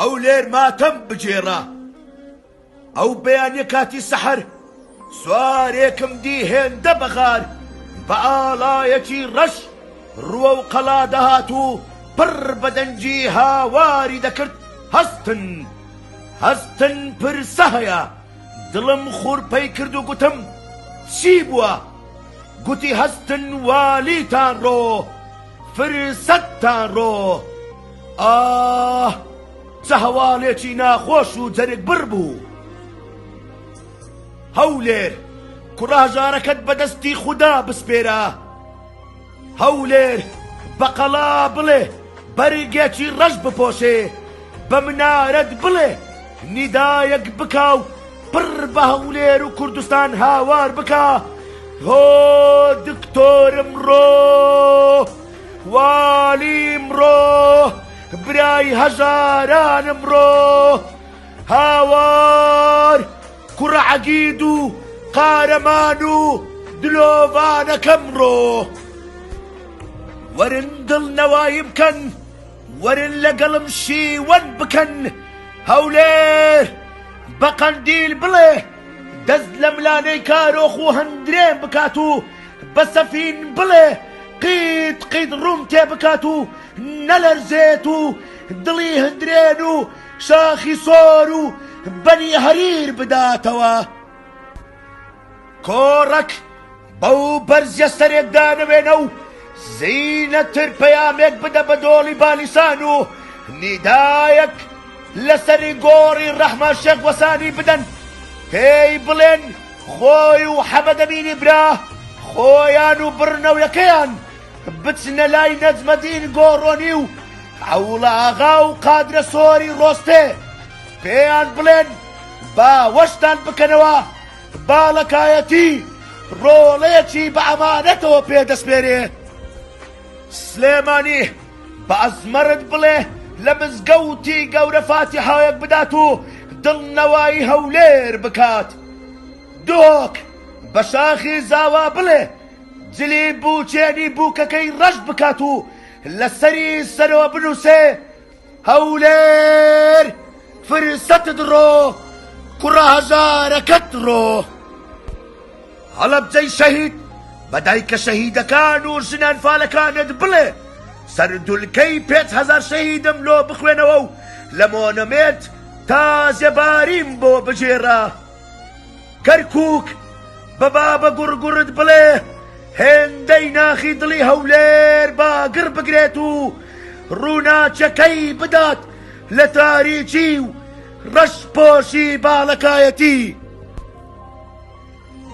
هەولێر ماتەم بجێڕە ئەو بەیانیە کاتی سەحەر سوارێکم دی هێندە بەغار بە ئاڵایەکی ڕەش ڕووە و قەڵا دەهات و پڕ بەدەنجی هاواری دەکرد هەستن پرسە هەیە دڵم خوڕپەی کرد و گوتم چی بووە گوتی هەستن والیتان ڕۆ فرسەتتان ڕۆ چە هەواڵێکی ناخۆش و جەرگ بڕ بوو هەولێر کوڕاژارەکەت بەدەستی خودا بسپێرە هەولێر بەقەڵا بڵێ بەرگێکی ڕەش بپۆشێ بە منارەت بڵێ نیدایەک بکاو پڕ بە هەولێر و کوردستان هاوار بکە هۆ دکتۆرم ڕۆ والیم ڕۆ برای هەژارانم ڕۆ هاوار کوڕە عەگید و قارەمان و دلۆڤانەکەم ڕۆ وەرن دڵنەوایی بکەن وەرن لەگەڵم شیوەن بکەن هەولێر بە قەندیل بڵێ دەست لە ملانەی کارۆخ و هەندرێن بکات و بە سەفین بڵێ قیت قیت ڕووم تێ بکات و نەلەرزێت و دڵی هەندرێن و شاخی سۆر و بەنی هەریر بداتەوە کۆڕەک بەو بەرزیە سەرێک دانەوێنە و زینەتر پەیامێک بدە بە دۆڵی بالیسان و نیدایەک لەسەری گۆڕی ڕەحمان شێخ وەسانی بدەن پێی بڵێن خۆی و حەمەدەمینی برا خۆیان و بڕنەوەکەیان بچنە لای نەجمەدین گۆڕۆنی و عەوڵە ئاغا و قادرە سۆری ڕۆستێ پێیان بڵێن باوەشتان بکەنەوە باڵەکایەتی ڕۆڵەیەکی بە ئەمانەتەوە پێدەسپێرێ سلێمانی بە ئەزمەرت بڵێ لە مزگەوتی گەورە فاتیحایەک بدات و دڵنەوایی هەولێر بکات دۆک بە شاخی زاوا بڵێ جلی بووچێنی بووکەکەی ڕەش بکات و لەسەری سەرەوە بنووسێ هەولێر فرسەتت ڕۆ کوڕە هەژارەکەت ڕۆ هەڵەبجەی شەهید بە دایکە شەهیدەکان و ژنان فالەکانت بڵێ سەردولکەی 5,000 شەهیدم لۆ بخوێنەوە و لە مۆنەمێت تازێباریم بۆ بجێڕە کەرکووک بە بابە گوڕگوڕت بڵێ هێندەی ناخی دڵی هەولێر باگر بگرێت و ڕووناچەکەی بدات لە تاریکی و ڕەشپۆشی باڵەکایەتی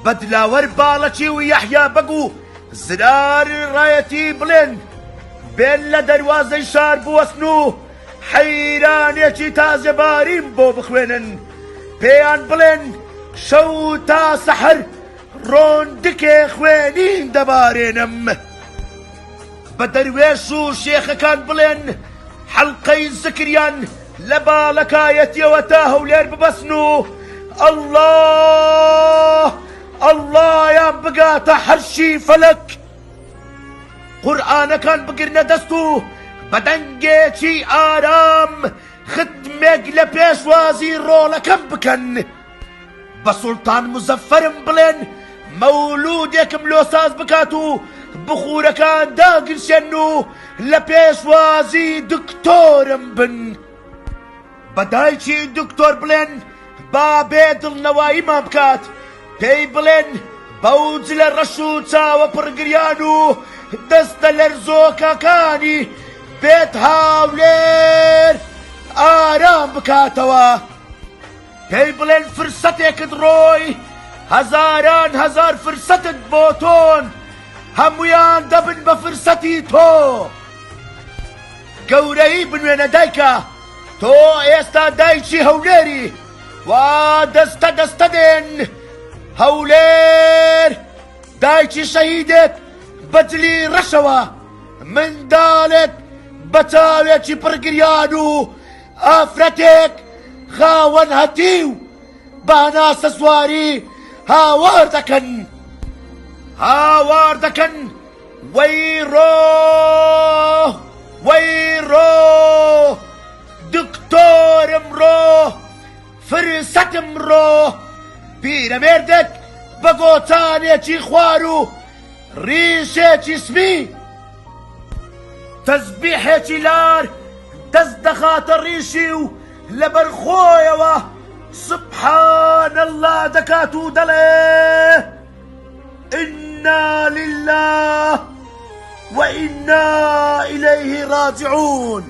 بەدلاوەر باڵەکی و یەحیا بەگو زرار ڕایەتی بڵێن بێن لە دەروازەی شار بوەستن و حەیرانێکی تازەباریم بۆ بخوێنن پێیان بڵێن شەو تا سەحەر ڕۆندکێ خوێنین دەبارێنم بە دەروێش و شێخەکان بڵێن حەڵقەی زکریان لە باڵەکایەتیەوە تا هەولێر ببەسن و ئەڵڵایان بگاتە حەرشی فەلەک قورئانەکان بگرنە دەست و بەدەنگێکی ئارام ختمێک لە پێشوازی ڕۆڵەکەم بکەن بە سوڵتان مزەفەرم بڵێن مەولودێکم لۆساز بکات و بخورەکان داگرسێن و لە پێشوازی دکتۆرم بن بە دایکی دکتۆر بڵێن با بێ دڵنەواییمان بکات پێی بڵێن بەوج لە ڕەش و چاوە پڕگریان و دەستە لەرزۆکەکانی بێت هاولێر ئارام بکاتەوە پێی بڵێن فرسەتێکت ڕۆی هەزاران هەزار فرسەتت بۆ تۆن هەمویان دەبن بە فرسەتی تۆ گەورەی بنوێنە دایکە تۆ ئێستا دایکی هەولێری وا دەستە دەستە دێن هەولێر دایکی شەهیدێت بەجلی ڕەشەوە منداڵێت بە چاوێکی پڕگریان و ئافرەتێک خاوەن هەتی و باناسە سواری هاوار دەکەن وەی ڕۆ ئەدمڕۆ پیرەمێردێک بە گۆچانێکی خوار و ڕیشێکی سمی تەسبیحێکی لار دەست دەخاتە ڕیشی و لەبەر خۆیەوە سبحان الله دەکات و دەڵێ إنا لله وإنا إليه راجعون.